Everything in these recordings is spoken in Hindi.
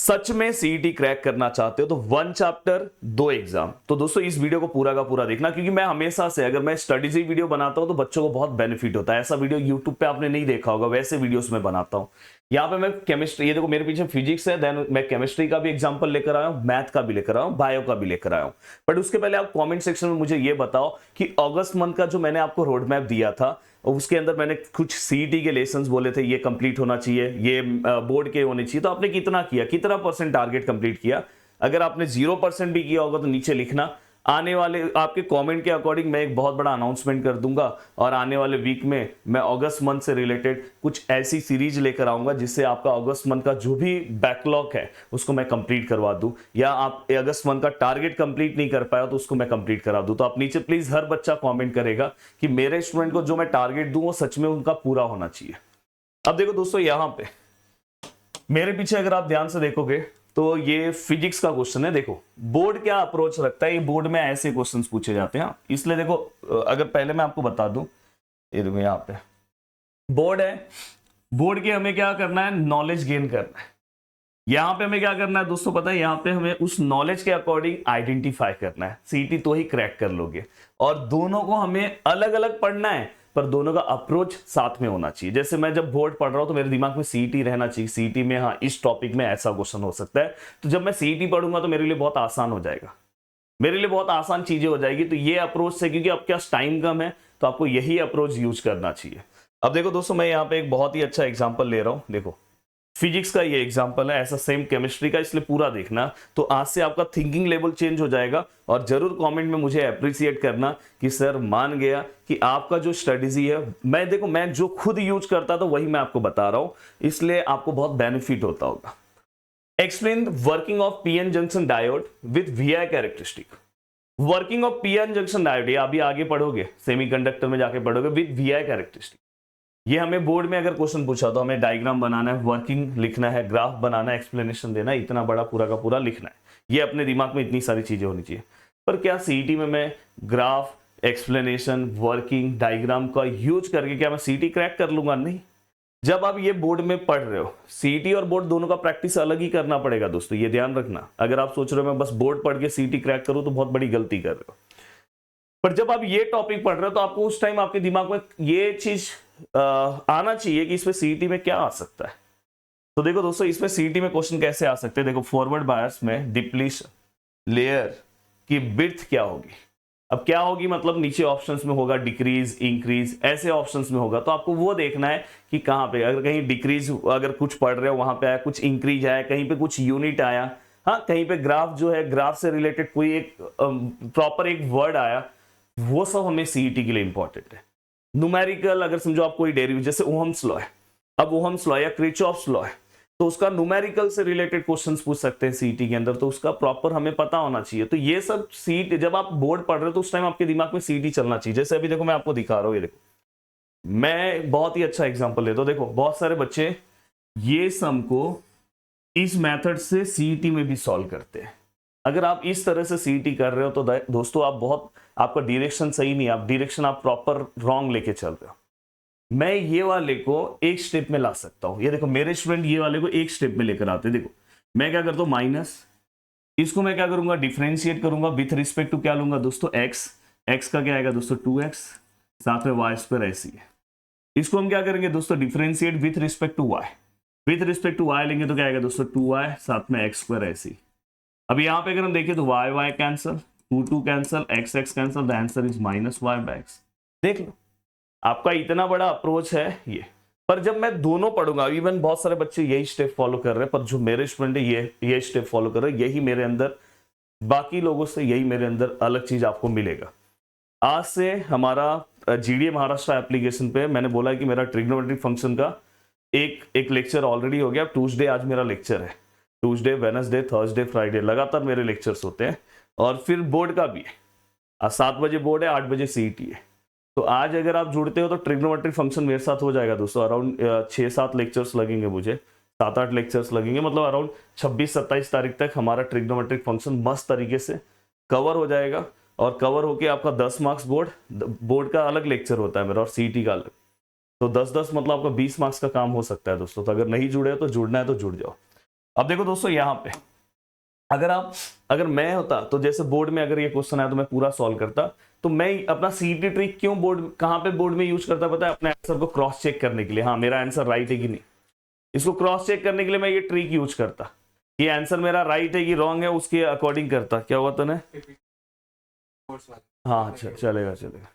सच में सीईटी क्रैक करना चाहते हो तो 1 चैप्टर 2 एग्जाम। तो दोस्तों इस वीडियो को पूरा का पूरा देखना, क्योंकि मैं हमेशा से अगर मैं स्टडीज वीडियो बनाता हूं तो बच्चों को बहुत बेनिफिट होता है। ऐसा वीडियो यूट्यूब पे आपने नहीं देखा होगा, वैसे वीडियोस में बनाता हूं। यहाँ पे मैं केमिस्ट्री, ये देखो मेरे पीछे फिजिक्स है, देन मैं केमिस्ट्री का भी एग्जांपल लेकर आया हूँ, मैथ का भी लेकर आया हूँ, बायो का भी लेकर आया हूँ। बट उसके पहले आप कमेंट सेक्शन में मुझे ये बताओ कि अगस्त मंथ का जो मैंने आपको रोड मैप दिया था उसके अंदर मैंने कुछ सीईटी के लेसन्स बोले थे, ये कंप्लीट होना चाहिए, ये बोर्ड के होने चाहिए, तो आपने कितना किया, कितना परसेंट टारगेट कंप्लीट किया? अगर आपने 0% भी किया होगा तो नीचे लिखना। आने वाले आपके कमेंट के अकॉर्डिंग मैं एक बहुत बड़ा अनाउंसमेंट कर दूंगा, और आने वाले वीक में मैं अगस्त मंथ से रिलेटेड कुछ ऐसी सीरीज लेकर आऊंगा जिससे आपका अगस्त मंथ का जो भी बैकलॉग है उसको मैं कंप्लीट करवा दूं, या आप अगस्त मंथ का टारगेट कंप्लीट नहीं कर पाया तो उसको मैं कंप्लीट करा दूं। तो आप नीचे प्लीज, हर बच्चा कॉमेंट करेगा कि मेरे स्टूडेंट को जो मैं टारगेट दूं वो सच में उनका पूरा होना चाहिए। अब देखो दोस्तों, यहां पे मेरे पीछे अगर आप ध्यान से देखोगे तो ये फिजिक्स का क्वेश्चन है। देखो बोर्ड क्या अप्रोच रखता है, ये बोर्ड में ऐसे क्वेश्चंस पूछे जाते हैं। इसलिए देखो, अगर पहले मैं आपको बता दूं, ये देखो यहाँ पे बोर्ड है, बोर्ड के हमें क्या करना है, नॉलेज गेन करना है। यहां पे हमें क्या करना है दोस्तों, पता है, यहां पे हमें उस नॉलेज के अकॉर्डिंग आइडेंटिफाई करना है। सीईटी तो ही क्रैक कर लोगे, और दोनों को हमें अलग अलग पढ़ना है, पर दोनों का अप्रोच साथ में होना चाहिए। जैसे मैं जब बोर्ड पढ़ रहा हूं तो मेरे दिमाग में सीईटी रहना चाहिए, सीईटी में हाँ इस टॉपिक में ऐसा क्वेश्चन हो सकता है, तो जब मैं सीईटी पढ़ूंगा तो मेरे लिए बहुत आसान हो जाएगा, मेरे लिए बहुत आसान चीजें हो जाएगी। तो ये अप्रोच से, क्योंकि आपके पास टाइम कम है तो आपको यही अप्रोच यूज करना चाहिए। अब देखो दोस्तों, मैं यहाँ पे एक बहुत ही अच्छा एग्जाम्पल ले रहा हूं। देखो फिजिक्स का ये एग्जांपल है, ऐसा सेम केमिस्ट्री का, इसलिए पूरा देखना। तो आज से आपका थिंकिंग लेवल चेंज हो जाएगा, और जरूर कमेंट में मुझे अप्रिशिएट करना कि सर मान गया कि आपका जो स्ट्रेटेजी है, मैं देखो मैं जो खुद यूज करता था वही मैं आपको बता रहा हूं, इसलिए आपको बहुत बेनिफिट होता होगा। Explain working of PN junction diode with VI characteristic. Working of PN junction diode, ये अभी आगे पढ़ोगे, सेमीकंडक्टर में जाके पढ़ोगे, विद वीआई कैरेक्टरिस्टिक। ये हमें बोर्ड में अगर क्वेश्चन पूछा तो हमें डायग्राम बनाना है, वर्किंग लिखना है, ग्राफ बनाना है, एक्सप्लेनेशन देना है, इतना बड़ा पूरा का पूरा लिखना है। ये अपने दिमाग में इतनी सारी चीजें होनी चाहिए। पर क्या सीईटी में मैं ग्राफ, एक्सप्लेनेशन, वर्किंग, डायग्राम का यूज करके क्या मैं सीईटी क्रैक कर लूंगा? नहीं। जब आप ये बोर्ड में पढ़ रहे हो, सीईटी और बोर्ड दोनों का प्रैक्टिस अलग ही करना पड़ेगा दोस्तों, ये ध्यान रखना। अगर आप सोच रहे हो मैं बस बोर्ड पढ़ के सीईटी क्रैक करूं तो बहुत बड़ी गलती कर रहे हो। पर जब आप ये टॉपिक पढ़ रहे हो तो आपको उस टाइम आपके दिमाग में ये चीज आना चाहिए कि इसमें सीईटी में क्या आ सकता है। तो देखो दोस्तों, इसमें सीईटी में क्वेश्चन कैसे आ सकते हैं। देखो फॉरवर्ड बायस में डिप्लीशन लेयर की विड्थ क्या होगी। अब क्या होगी मतलब नीचे ऑप्शंस में होगा डिक्रीज, इंक्रीज, ऐसे ऑप्शंस में होगा। तो आपको वो देखना है कि कहां पे, अगर कहीं डिक्रीज अगर कुछ पढ़ रहे हो वहां पे आया, कुछ इंक्रीज आया, कहीं पे कुछ यूनिट आया, हाँ कहीं पे ग्राफ जो है, ग्राफ से रिलेटेड कोई एक प्रॉपर एक वर्ड आया, वो सब हमें सीईटी के लिए इंपॉर्टेंट है। न्यूमेरिकल अगर समझो आप कोई डेरिवेटिव, जैसे ओहम्स लॉ है, अब ओहम्स लॉ या किरचॉफ्स लॉ है, तो उसका न्यूमेरिकल से रिलेटेड क्वेश्चंस पूछ सकते हैं सीईटी के अंदर, तो उसका प्रॉपर हमें पता होना चाहिए। तो ये सब सीईटी, जब आप बोर्ड पढ़ रहे हो तो उस टाइम आपके दिमाग में सीईटी चलना चाहिए। जैसे अभी देखो मैं आपको दिखा रहा हूं, ये देखो मैं बहुत ही अच्छा एग्जांपल लेता हूं। देखो बहुत सारे बच्चे ये सम को इस मेथड से सीईटी में भी सॉल्व करते हैं। अगर आप इस तरह से सीईटी कर रहे हो तो दोस्तों आप बहुत, आपका डायरेक्शन सही नहीं है, आप डायरेक्शन आप प्रॉपर रॉन्ग लेके चल रहे हो। मैं ये वाले को एक स्टेप में ला सकता हूं। ये देखो मेरे स्टूडेंट ये वाले को एक स्टेप में लेकर आते हैं। देखो मैं क्या करता हूं, माइनस, इसको मैं क्या करूंगा, डिफरेंशिएट करूंगा विथ रिस्पेक्ट टू क्या लूंगा दोस्तों, एक्स। एक्स का क्या आएगा दोस्तों 2x, साथ में वाई स्क्वायर ऐसी है। इसको हम क्या करेंगे दोस्तों, differentiate with respect to y. With respect to y लेंगे तो क्या आएगा दोस्तों 2y, साथ में एक्स स्क्वायर ऐसी। अब यहाँ पे अगर हम देखें तो y y cancel, 2 cancel, x x cancel, the answer is -y/x। देख लो आपका इतना बड़ा अप्रोच है ये। पर जब मैं दोनों पढ़ूंगा, इवन बहुत सारे बच्चे यही स्टेप फॉलो कर रहे हैं, पर जो मेरे स्टूडेंट है ये स्टेप फॉलो कर रहे हैं, यही मेरे अंदर, बाकी लोगों से यही मेरे अंदर अलग चीज आपको मिलेगा। आज से हमारा जीडीए महाराष्ट्र एप्लीकेशन पे मैंने बोला है कि मेरा ट्रिग्नोमेट्रिक फंक्शन का एक लेक्चर ऑलरेडी हो गया। ट्यूसडे आज मेरा लेक्चर है, ट्यूसडे, वेडनेसडे, थर्सडे, फ्राइडे लगातार मेरे लेक्चर्स होते हैं। और फिर बोर्ड का भी है, आज 7 बजे बोर्ड है, 8 बजे सीईटी है। तो आज अगर आप जुड़ते हो तो ट्रिग्नोमेट्रिक फंक्शन मेरे साथ हो जाएगा दोस्तों। अराउंड 6-7 लेक्चर्स लगेंगे मुझे, 7-8 लेक्चर्स लगेंगे, मतलब अराउंड 26-27 तारीख तक हमारा ट्रिग्नोमेट्रिक फंक्शन मस्त तरीके से कवर हो जाएगा। और कवर होके आपका 10 मार्क्स बोर्ड का अलग लेक्चर होता है मेरा, और सीईटी का अलग। तो 10-10 मतलब आपका 20 मार्क्स का काम हो सकता है दोस्तों। तो अगर नहीं जुड़े हो तो जुड़ना है तो जुड़ जाओ। अब देखो दोस्तों यहाँ पे अगर मैं होता तो जैसे बोर्ड में अगर ये क्वेश्चन आया तो मैं पूरा सॉल्व करता। तो मैं अपना सीटी ट्रिक क्यों कहां पे बोर्ड में यूज करता पता है? अपने आंसर को क्रॉस चेक करने के लिए, हाँ मेरा आंसर राइट है कि नहीं, इसको क्रॉस चेक करने के लिए मैं ये ट्रिक यूज करता। ये आंसर मेरा राइट है कि रॉन्ग है उसके अकॉर्डिंग करता। क्या हुआ तूने? हाँ अच्छा चलेगा चलेगा।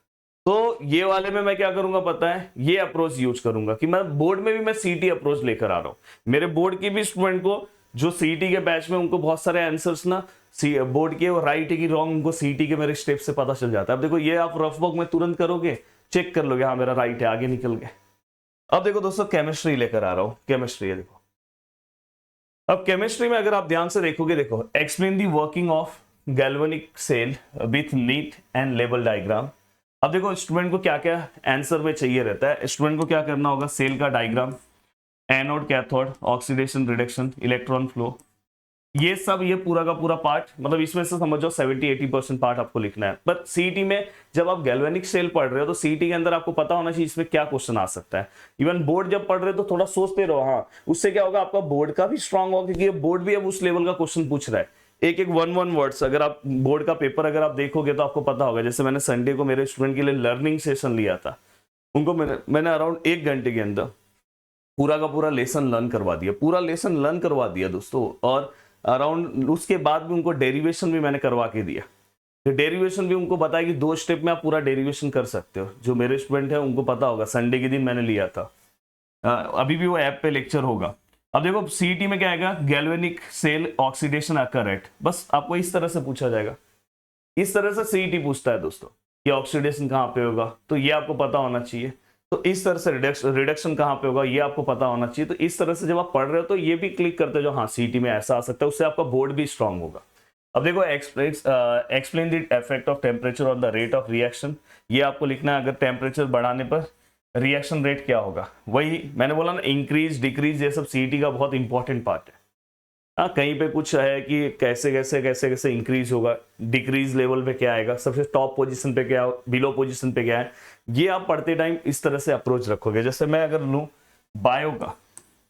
तो ये वाले में मैं क्या करूंगा पता है? ये अप्रोच यूज करूंगा कि मैं बोर्ड में भी मैं सीटी अप्रोच लेकर आ रहा हूं। मेरे बोर्ड की भी स्टूडेंट को जो सीटी के बैच में उनको बहुत सारे आंसर्स ना बोर्ड के राइट है कि रॉन्ग उनको सीटी के मेरे स्टेप से पता चल जाता है। अब देखो ये आप रफ वर्क में तुरंत करोगे, चेक कर लोगे हाँ मेरा राइट है, आगे निकल गए। अब देखो दोस्तों केमिस्ट्री लेकर आ रहा हूं। केमिस्ट्री है देखो, अब केमिस्ट्री में अगर आप ध्यान से देखोगे, देखो explain the working of galvanic cell with neat and label diagram. अब देखो स्टूडेंट को क्या क्या आंसर में चाहिए रहता है, स्टूडेंट को क्या करना होगा? सेल का diagram, anode cathode, oxidation reduction, electron flow, ये सब ये पूरा का पूरा पार्ट, मतलब इसमें से समझो 70-80% पार्ट आपको लिखना है। पर सीईटी में जब आप गैल्वेनिक सेल पढ़ रहे हो तो सीईटी के अंदर आपको पता होना चाहिए इसमें क्या क्वेश्चन आ सकता है। इवन बोर्ड जब पढ़ रहे हो तो थोड़ा सोचते रहो, हाँ उससे क्या होगा आपका बोर्ड का भी स्ट्रांग होगा, क्योंकि बोर्ड भी अब उस लेवल का क्वेश्चन पूछ रहा है। एक एक वन वर्ड्स अगर आप बोर्ड का पेपर अगर आप देखोगे तो आपको पता होगा। जैसे मैंने संडे को मेरे स्टूडेंट के लिए लर्निंग सेशन लिया था, उनको मैंने अराउंड 1 घंटे के अंदर पूरा का पूरा लेसन लर्न करवा दिया, पूरा लेसन लर्न करवा दिया दोस्तों। और अराउंड उसके बाद भी उनको डेरिवेशन भी मैंने करवा के दिया। तो डेरिवेशन भी उनको बताया कि 2 स्टेप में आप पूरा डेरिवेशन कर सकते हो। जो मेरे स्टूडेंट है उनको पता होगा, संडे के दिन मैंने लिया था। अभी भी वो ऐप पे लेक्चर होगा। अब देखो सीईटी में क्या आएगा? Galvanic cell oxidation occur at, बस आपको इस तरह से पूछा जाएगा। इस तरह से सीईटी पूछता है दोस्तों कि ऑक्सीडेशन कहाँ पे होगा, तो ये आपको पता होना चाहिए। तो इस तरह से रिडक्शन कहाँ पे होगा ये आपको पता होना चाहिए। तो इस तरह से जब आप पढ़ रहे हो तो ये भी क्लिक करते हो जो हाँ सीईटी में ऐसा आ सकता है, उससे आपका बोर्ड भी स्ट्रांग होगा। अब देखो explain the effect of temperature on the rate of reaction, ये आपको लिखना है। अगर टेम्परेचर बढ़ाने पर रिएक्शन रेट क्या होगा, वही मैंने बोला ना, इंक्रीज डिक्रीज, ये सब सीईटी का बहुत इंपॉर्टेंट पार्ट है। हाँ कहीं पे कुछ है कि कैसे कैसे कैसे कैसे इंक्रीज होगा, डिक्रीज लेवल पे क्या आएगा, सबसे टॉप पोजीशन पे क्या, बिलो पोजीशन पे क्या है, ये आप पढ़ते टाइम इस तरह से अप्रोच रखोगे। जैसे मैं अगर लूं बायो का,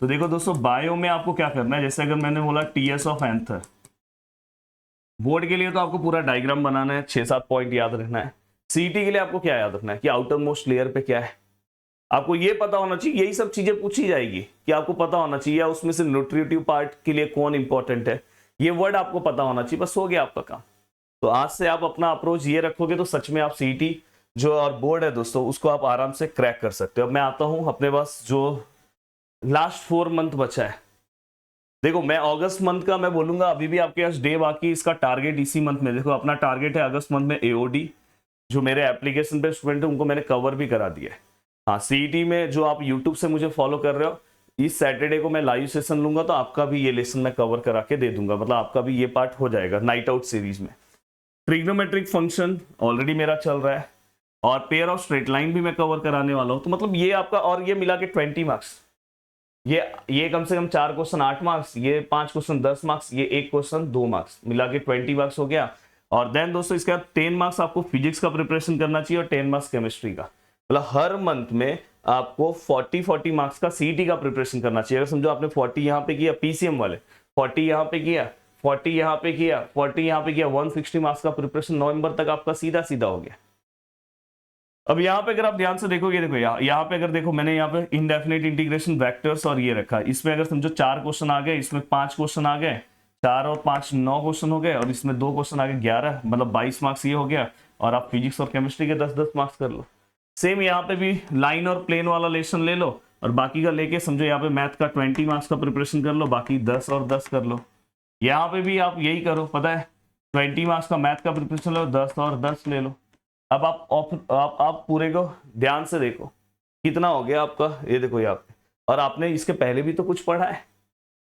तो देखो दोस्तों बायो में आपको क्या करना है, जैसे अगर मैंने बोला टीएस ऑफ एंथर, बोर्ड के लिए तो आपको पूरा डायग्राम बनाना है, 6-7 पॉइंट याद रखना है। सीईटी के लिए आपको क्या याद रखना है कि आउटर मोस्ट लेयर पे क्या है, आपको ये पता होना चाहिए। यही सब चीजें पूछी जाएगी कि आपको पता होना चाहिए, या उसमें से न्यूट्रिटिव पार्ट के लिए कौन इंपॉर्टेंट है, ये वर्ड आपको पता होना चाहिए, बस हो गया आपका काम। तो आज से आप अपना अप्रोच ये रखोगे तो सच में आप सीईटी जो और बोर्ड है दोस्तों उसको आप आराम से क्रैक कर सकते हो। अब मैं आता हूं अपने पास जो लास्ट 4 मंथ बचा है। देखो मैं अगस्त मंथ का मैं बोलूंगा, अभी भी आपके पास डे बाकी, इसका टारगेट इसी मंथ में देखो, अपना टारगेट है अगस्त मंथ में एओडी, जो मेरे एप्लीकेशन पे स्टूडेंट है उनको मैंने कवर भी करा दिया है। हाँ सीईटी में जो आप यूट्यूब से मुझे फॉलो कर रहे हो, इस सैटरडे को मैं लाइव सेशन लूंगा तो आपका भी ये लेसन मैं कवर करा के दे दूंगा, मतलब आपका भी ये पार्ट हो जाएगा नाइट आउट सीरीज में। ट्रिग्नोमेट्रिक फंक्शन ऑलरेडी मेरा चल रहा है, और पेयर ऑफ स्ट्रेट लाइन भी मैं कवर कराने वाला हूं। तो मतलब ये आपका, और ये मिला के 20 मार्क्स, ये कम से कम 4 क्वेश्चन 8 मार्क्स, ये 5 क्वेश्चन 10 मार्क्स, ये 1 क्वेश्चन 2 मार्क्स, मिला के 20 मार्क्स हो गया। और देन दोस्तों इसके बाद 10 मार्क्स आपको फिजिक्स का प्रिपरेशन करना चाहिए और 10 मार्क्स केमिस्ट्री का। मतलब हर मंथ में आपको 40 मार्क्स का सीईटी का प्रिपरेशन करना चाहिए। अगर समझो आपने 40 यहाँ पे किया, पीसीएम वाले 40 यहाँ पे किया, 40 यहाँ पे किया, 40 यहाँ पे किया, 160 मार्क्स का प्रिपरेशन नवंबर तक आपका सीधा सीधा हो गया। अब यहाँ पे अगर आप ध्यान से देखोगे, देखो यहाँ पे अगर देखो मैंने यहाँ पे इंडेफिनिट इंटीग्रेशन वेक्टर्स और ये रखा है। इसमें अगर समझो 4 क्वेश्चन आ गए, इसमें 5 क्वेश्चन आ गए, 4 और 5 9 क्वेश्चन हो गए, और इसमें 2 क्वेश्चन आ गए 11, मतलब 22 मार्क्स ये हो गया। और आप फिजिक्स और केमिस्ट्री के 10-10 मार्क्स कर लो। सेम यहाँ पे भी लाइन और प्लेन वाला लेसन ले लो, और बाकी का लेके समझो यहाँ पे मैथ का 20 मार्क्स का प्रिपरेशन कर लो, बाकी 10 और 10 कर लो। यहाँ पे भी आप यही करो, पता है 20 मार्क्स का मैथ का प्रिपरेशन लो, 10 और 10 ले लो। अब आप पूरे को ध्यान से देखो कितना हो गया आपका, ये देखो यहाँ पे, और आपने इसके पहले भी तो कुछ पढ़ा है,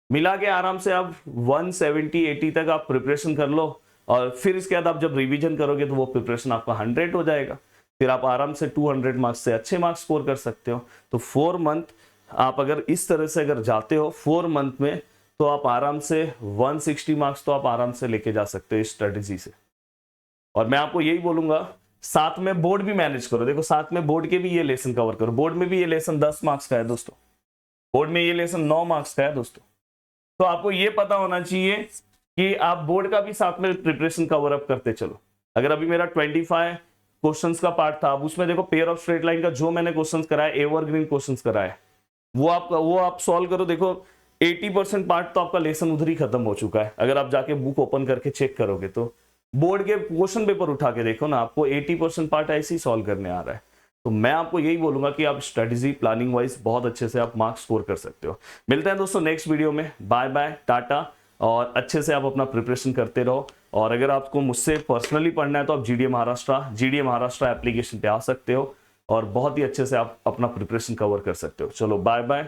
मिला के आराम से आप 170-80 तक आप प्रिपरेशन कर लो। और फिर इसके बाद आप जब रिवीजन करोगे तो वो प्रिपरेशन आपका 100 हो जाएगा, फिर आप आराम से 200 मार्क्स से अच्छे मार्क्स स्कोर कर सकते हो। तो 4 मंथ आप अगर इस तरह से अगर जाते हो 4 मंथ में, तो आप आराम से 160 मार्क्स तो आप आराम से लेके जा सकते हो इस स्ट्रेटेजी से। और मैं आपको यही बोलूंगा साथ में बोर्ड भी मैनेज करो। देखो साथ में बोर्ड के भी ये लेसन कवर करो। बोर्ड में भी ये लेसन 10 मार्क्स का है दोस्तों, बोर्ड में ये लेसन 9 मार्क्स का है दोस्तों। तो आपको ये पता होना चाहिए कि आप बोर्ड का भी साथ में प्रिपरेशन कवर अप करते चलो। अगर अभी मेरा 25 क्वेश्चंस का पार्ट था, अब उसमें देखो पेयर ऑफ स्ट्रेट लाइन का जो मैंने क्वेश्चंस कराया, एवरग्रीन क्वेश्चंस कराया, वो आप सॉल्व करो। देखो 80% पार्ट तो आपका लेसन उधर ही खत्म हो चुका है। अगर आप जाके बुक ओपन करके चेक करोगे तो बोर्ड के क्वेश्चन पेपर उठा के देखो ना, आपको 80% पार्ट ऐसे ही सॉल्व करने आ रहा है। तो मैं आपको यही बोलूंगा कि आप स्ट्रेटेजी प्लानिंग वाइज बहुत अच्छे से आप मार्क्स स्कोर कर सकते हो। मिलते हैं दोस्तों नेक्स्ट वीडियो में। Bye bye, tata. और अच्छे से आप अपना प्रिपरेशन करते रहो। और अगर आपको मुझसे पर्सनली पढ़ना है तो आप जीडीए महाराष्ट्र एप्लीकेशन पे आ सकते हो और बहुत ही अच्छे से आप अपना प्रिपरेशन कवर कर सकते हो। चलो बाय बाय।